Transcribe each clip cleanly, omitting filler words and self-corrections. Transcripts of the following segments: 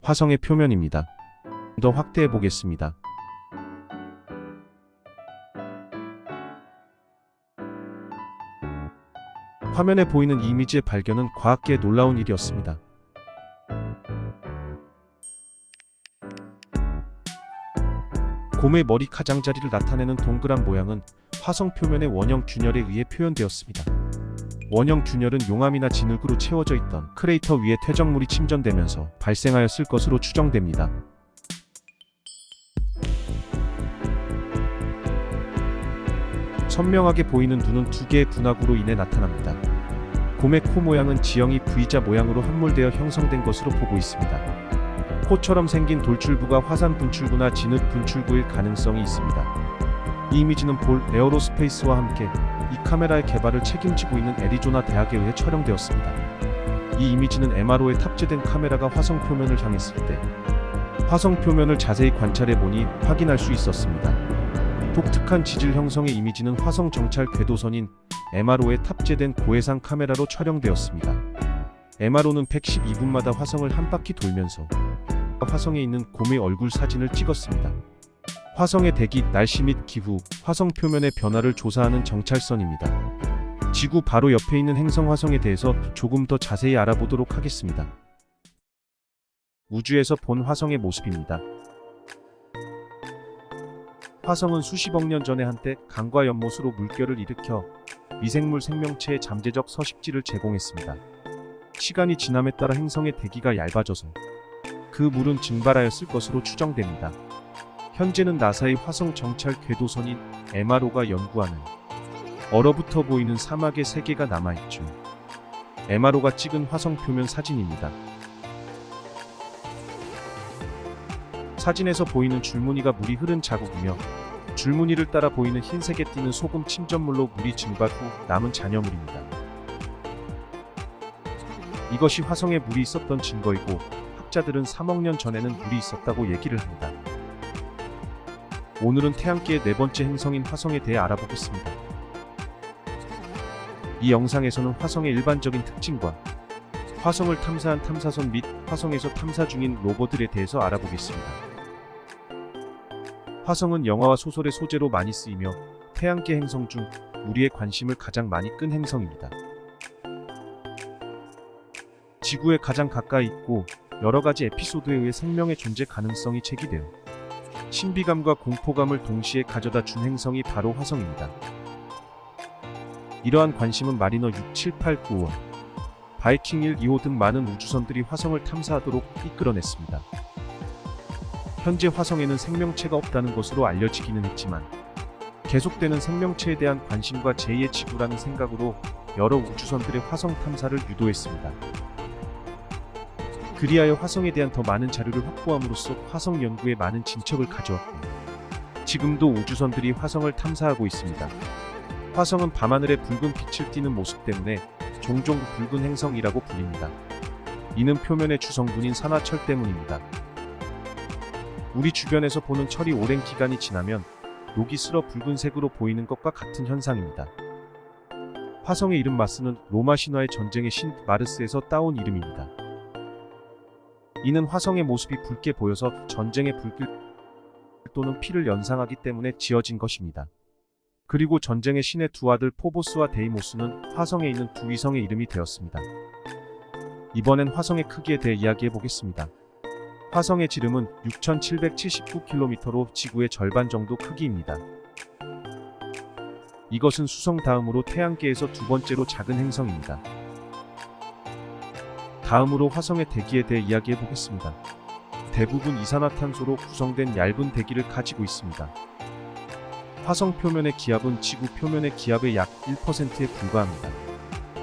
화성의 표면입니다. 더 확대해 보겠습니다. 화면에 보이는 이 이미지의 발견은 과학계의 놀라운 일이었습니다. 곰의 머리 가장자리를 나타내는 동그란 모양은 화성 표면의 원형 균열에 의해 표현되었습니다. 원형 균열은 용암이나 진흙으로 채워져 있던 크레이터 위에 퇴적물이 침전되면서 발생하였을 것으로 추정됩니다. 선명하게 보이는 눈은 두 개의 분화구로 인해 나타납니다. 곰의 코 모양은 지형이 V자 모양으로 함몰되어 형성된 것으로 보고 있습니다. 코처럼 생긴 돌출부가 화산 분출구나 진흙 분출구일 가능성이 있습니다. 이 이미지는 볼 에어로스페이스와 함께 이 카메라의 개발을 책임지고 있는 애리조나 대학에 의해 촬영되었습니다. 이 이미지는 MRO에 탑재된 카메라가 화성 표면을 향했을 때 화성 표면을 자세히 관찰해보니 확인할 수 있었습니다. 독특한 지질 형성의 이미지는 화성 정찰 궤도선인 MRO에 탑재된 고해상 카메라로 촬영되었습니다. MRO는 112분마다 화성을 한 바퀴 돌면서 화성에 있는 곰의 얼굴 사진을 찍었습니다. 화성의 대기, 날씨 및 기후, 화성 표면의 변화를 조사하는 정찰선입니다. 지구 바로 옆에 있는 행성 화성에 대해서 조금 더 자세히 알아보도록 하겠습니다. 우주에서 본 화성의 모습입니다. 화성은 수십억 년 전에 한때 강과 연못으로 물결을 일으켜 미생물 생명체의 잠재적 서식지를 제공했습니다. 시간이 지남에 따라 행성의 대기가 얇아져서 그 물은 증발하였을 것으로 추정됩니다. 현재는 나사의 화성 정찰 궤도선인 MRO가 연구하는 얼어붙어 보이는 사막의 세계가 남아있죠. MRO가 찍은 화성 표면 사진입니다. 사진에서 보이는 줄무늬가 물이 흐른 자국이며 줄무늬를 따라 보이는 흰색에 띄는 소금 침전물로 물이 증발 후 남은 잔여물입니다. 이것이 화성에 물이 있었던 증거이고 학자들은 3억 년 전에는 물이 있었다고 얘기를 합니다. 오늘은 태양계의 네 번째 행성인 화성에 대해 알아보겠습니다. 이 영상에서는 화성의 일반적인 특징과 화성을 탐사한 탐사선 및 화성에서 탐사 중인 로버들에 대해서 알아보겠습니다. 화성은 영화와 소설의 소재로 많이 쓰이며 태양계 행성 중 우리의 관심을 가장 많이 끈 행성입니다. 지구에 가장 가까이 있고 여러가지 에피소드에 의해 생명의 존재 가능성이 제기되어 신비감과 공포감을 동시에 가져다 준 행성이 바로 화성입니다. 이러한 관심은 마리너 6, 7, 8, 9호, 바이킹 1, 2호 등 많은 우주선들이 화성을 탐사하도록 이끌어냈습니다. 현재 화성에는 생명체가 없다는 것으로 알려지기는 했지만 계속되는 생명체에 대한 관심과 제2의 지구라는 생각으로 여러 우주선들의 화성 탐사를 유도했습니다. 그리하여 화성에 대한 더 많은 자료를 확보함으로써 화성 연구에 많은 진척을 가져왔고 지금도 우주선들이 화성을 탐사하고 있습니다. 화성은 밤하늘에 붉은 빛을 띠는 모습 때문에 종종 붉은 행성이라고 불립니다. 이는 표면의 주성분인 산화철 때문입니다. 우리 주변에서 보는 철이 오랜 기간이 지나면 녹이 슬어 붉은색으로 보이는 것과 같은 현상입니다. 화성의 이름 마스는 로마 신화의 전쟁의 신 마르스에서 따온 이름입니다. 이는 화성의 모습이 붉게 보여서 전쟁의 불길 또는 피를 연상하기 때문에 지어진 것입니다. 그리고 전쟁의 신의 두 아들 포보스와 데이모스는 화성에 있는 두 위성의 이름이 되었습니다. 이번엔 화성의 크기에 대해 이야기해 보겠습니다. 화성의 지름은 6,779km로 지구의 절반 정도 크기입니다. 이것은 수성 다음으로 태양계에서 두 번째로 작은 행성입니다. 다음으로 화성의 대기에 대해 이야기해 보겠습니다. 대부분 이산화탄소로 구성된 얇은 대기를 가지고 있습니다. 화성 표면의 기압은 지구 표면의 기압의 약 1%에 불과합니다.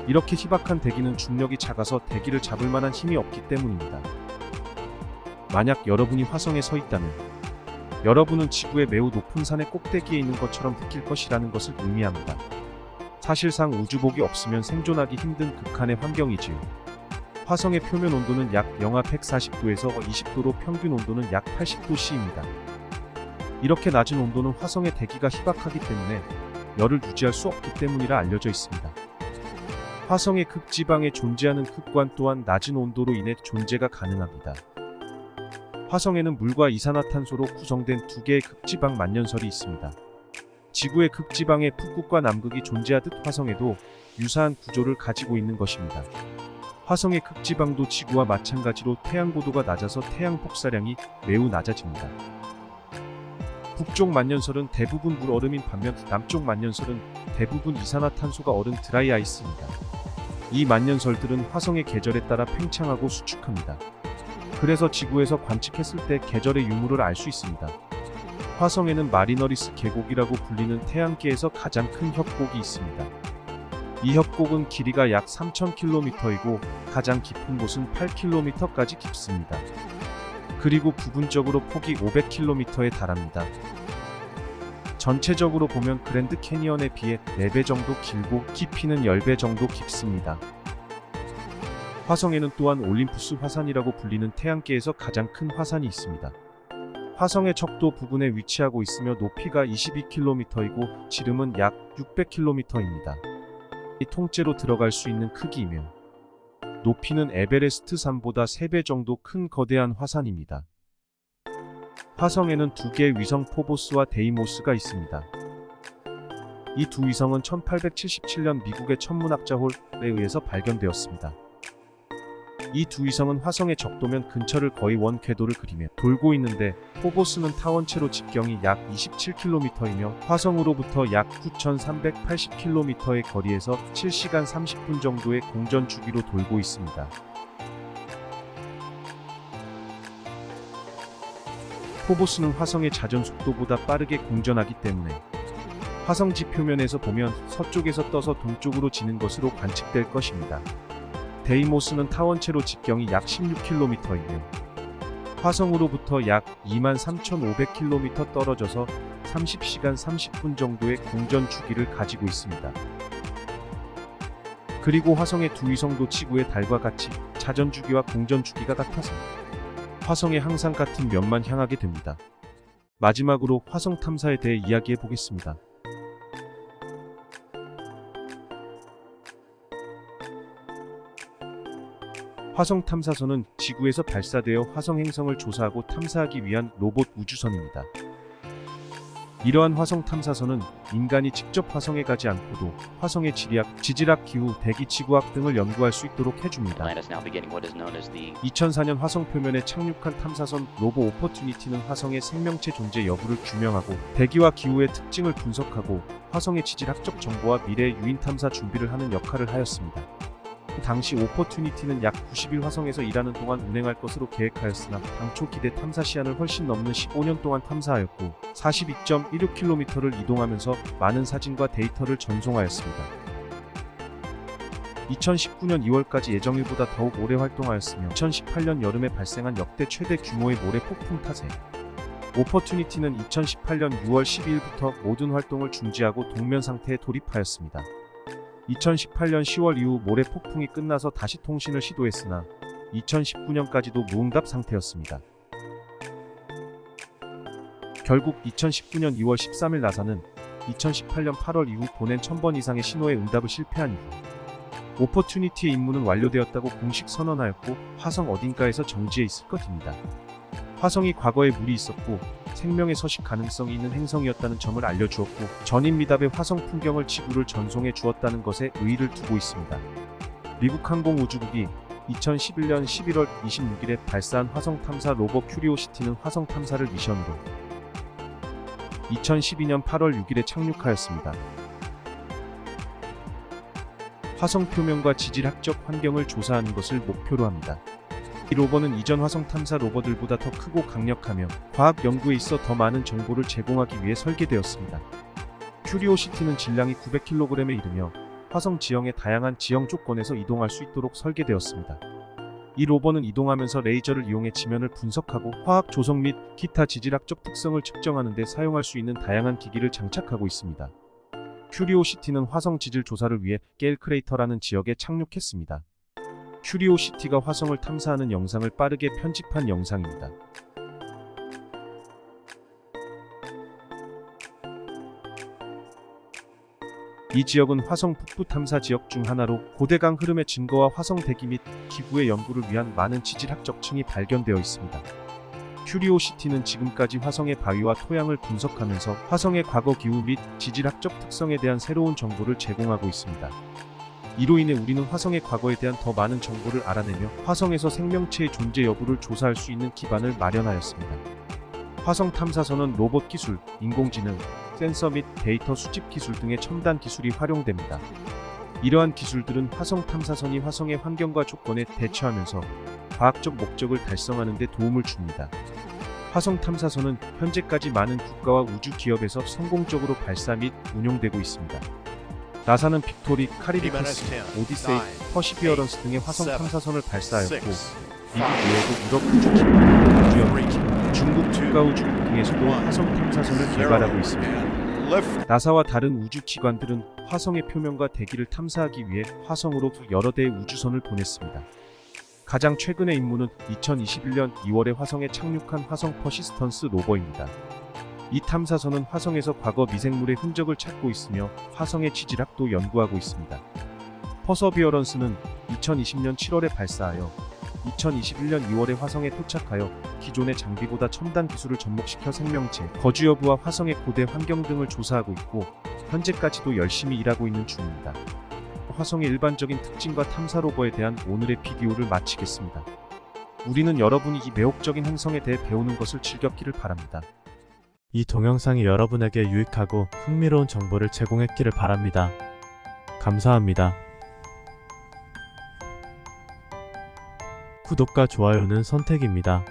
이렇게 희박한 대기는 중력이 작아서 대기를 잡을 만한 힘이 없기 때문입니다. 만약 여러분이 화성에 서 있다면 여러분은 지구의 매우 높은 산의 꼭대기에 있는 것처럼 느낄 것이라는 것을 의미합니다. 사실상 우주복이 없으면 생존하기 힘든 극한의 환경이지요. 화성의 표면 온도는 약 영하 140도에서 20도로 평균 온도는 약 80도씨입니다. 이렇게 낮은 온도는 화성의 대기가 희박하기 때문에 열을 유지할 수 없기 때문이라 알려져 있습니다. 화성의 극지방에 존재하는 흑관 또한 낮은 온도로 인해 존재가 가능합니다. 화성에는 물과 이산화탄소로 구성된 두 개의 극지방 만년설이 있습니다. 지구의 극지방에 북극과 남극이 존재하듯 화성에도 유사한 구조를 가지고 있는 것입니다. 화성의 극지방도 지구와 마찬가지로 태양 고도가 낮아서 태양 폭사량이 매우 낮아집니다. 북쪽 만년설은 대부분 물 얼음인 반면 남쪽 만년설은 대부분 이산화탄소가 얼은 드라이 아이스입니다. 이 만년설들은 화성의 계절에 따라 팽창하고 수축합니다. 그래서 지구에서 관측했을 때 계절의 유무를 알 수 있습니다. 화성에는 마리너리스 계곡이라고 불리는 태양계에서 가장 큰 협곡이 있습니다. 이 협곡은 길이가 약 3,000km이고 가장 깊은 곳은 8km까지 깊습니다. 그리고 부분적으로 폭이 500km에 달합니다. 전체적으로 보면 그랜드 캐니언에 비해 4배 정도 길고 깊이는 10배 정도 깊습니다. 화성에는 또한 올림푸스 화산이라고 불리는 태양계에서 가장 큰 화산이 있습니다. 화성의 적도 부근에 위치하고 있으며 높이가 22km이고 지름은 약 600km입니다. 이 통째로 들어갈 수 있는 크기이며 높이는 에베레스트 산보다 3배 정도 큰 거대한 화산입니다. 화성에는 두 개의 위성 포보스와 데이모스가 있습니다. 이 두 위성은 1877년 미국의 천문학자 홀에 의해서 발견되었습니다. 이 두 위성은 화성의 적도면 근처를 거의 원 궤도를 그리며 돌고 있는데 포보스는 타원체로 직경이 약 27km이며 화성으로부터 약 9,380km의 거리에서 7시간 30분 정도의 공전 주기로 돌고 있습니다. 포보스는 화성의 자전 속도보다 빠르게 공전하기 때문에 화성지 표면에서 보면 서쪽에서 떠서 동쪽으로 지는 것으로 관측될 것입니다. 데이모스는 타원체로 직경이 약 16km이며 화성으로부터 약 23,500km 떨어져서 30시간 30분 정도의 공전 주기를 가지고 있습니다. 그리고 화성의 두 위성도 지구의 달과 같이 자전 주기와 공전 주기가 같아서 화성에 항상 같은 면만 향하게 됩니다. 마지막으로 화성 탐사에 대해 이야기해 보겠습니다. 화성 탐사선은 지구에서 발사되어 화성 행성을 조사하고 탐사하기 위한 로봇 우주선입니다. 이러한 화성 탐사선은 인간이 직접 화성에 가지 않고도 화성의 지리학, 지질학, 기후, 대기, 지구학 등을 연구할 수 있도록 해줍니다. 2004년 화성 표면에 착륙한 탐사선 로보 오퍼튜니티는 화성의 생명체 존재 여부를 규명하고 대기와 기후의 특징을 분석하고 화성의 지질학적 정보와 미래 유인 탐사 준비를 하는 역할을 하였습니다. 당시 오퍼튜니티는 약 90일 화성에서 일하는 동안 운행할 것으로 계획하였으나 당초 기대 탐사 시한을 훨씬 넘는 15년 동안 탐사하였고 42.16km를 이동하면서 많은 사진과 데이터를 전송하였습니다. 2019년 2월까지 예정일보다 더욱 오래 활동하였으며 2018년 여름에 발생한 역대 최대 규모의 모래 폭풍 탓에 오퍼튜니티는 2018년 6월 12일부터 모든 활동을 중지하고 동면 상태에 돌입하였습니다. 2018년 10월 이후 모래 폭풍이 끝나서 다시 통신을 시도했으나 2019년까지도 무응답 상태였습니다. 결국 2019년 2월 13일 나사는 2018년 8월 이후 보낸 1000번 이상의 신호에 응답을 실패한 이후 오퍼튜니티의 임무는 완료되었다고 공식 선언하였고 화성 어딘가에서 정지해 있을 것입니다. 화성이 과거에 물이 있었고 생명의 서식 가능성이 있는 행성이었다는 점을 알려주었고 전인 미답의 화성 풍경을 지구를 전송해 주었다는 것에 의의를 두고 있습니다. 미국 항공우주국이 2011년 11월 26일에 발사한 화성 탐사 로버 큐리오시티는 화성 탐사를 미션으로 2012년 8월 6일에 착륙하였습니다. 화성 표면과 지질학적 환경을 조사하는 것을 목표로 합니다. 이 로버는 이전 화성 탐사 로버들보다 더 크고 강력하며 과학 연구에 있어 더 많은 정보를 제공하기 위해 설계되었습니다. 큐리오시티는 질량이 900kg에 이르며 화성 지형의 다양한 지형 조건에서 이동할 수 있도록 설계되었습니다. 이 로버는 이동하면서 레이저를 이용해 지면을 분석하고 화학 조성 및 기타 지질학적 특성을 측정하는 데 사용할 수 있는 다양한 기기를 장착하고 있습니다. 큐리오시티는 화성 지질 조사를 위해 게일 크레이터라는 지역에 착륙했습니다. 큐리오시티가 화성을 탐사하는 영상을 빠르게 편집한 영상입니다. 이 지역은 화성 북부 탐사 지역 중 하나로 고대강 흐름의 증거와 화성 대기 및 기후의 연구를 위한 많은 지질학적 층이 발견되어 있습니다. 큐리오시티는 지금까지 화성의 바위와 토양을 분석하면서 화성의 과거 기후 및 지질학적 특성에 대한 새로운 정보를 제공하고 있습니다. 이로 인해 우리는 화성의 과거에 대한 더 많은 정보를 알아내며 화성에서 생명체의 존재 여부를 조사할 수 있는 기반을 마련하였습니다. 화성 탐사선은 로봇 기술, 인공지능, 센서 및 데이터 수집 기술 등의 첨단 기술이 활용됩니다. 이러한 기술들은 화성 탐사선이 화성의 환경과 조건에 대처하면서 과학적 목적을 달성하는 데 도움을 줍니다. 화성 탐사선은 현재까지 많은 국가와 우주 기업에서 성공적으로 발사 및 운용되고 있습니다. 나사는 빅토리, 카리비커스, 오디세이, 퍼시비어런스 등의 화성 탐사선을 발사하였고, 미국 외에도 유럽 우주기관, 우주연맹, 중국 국가우주국 등에서도 화성 탐사선을 개발하고 있습니다. 나사와 다른 우주기관들은 화성의 표면과 대기를 탐사하기 위해 화성으로 여러 대의 우주선을 보냈습니다. 가장 최근의 임무는 2021년 2월에 화성에 착륙한 화성 퍼시스턴스 로버입니다. 이 탐사선은 화성에서 과거 미생물의 흔적을 찾고 있으며 화성의 지질학도 연구하고 있습니다. 퍼서비어런스는 2020년 7월에 발사하여 2021년 2월에 화성에 도착하여 기존의 장비보다 첨단 기술을 접목시켜 생명체, 거주 여부와 화성의 고대 환경 등을 조사하고 있고 현재까지도 열심히 일하고 있는 중입니다. 화성의 일반적인 특징과 탐사 로버에 대한 오늘의 비디오를 마치겠습니다. 우리는 여러분이 이 매혹적인 행성에 대해 배우는 것을 즐겼기를 바랍니다. 이 동영상이 여러분에게 유익하고 흥미로운 정보를 제공했기를 바랍니다. 감사합니다. 구독과 좋아요는 선택입니다.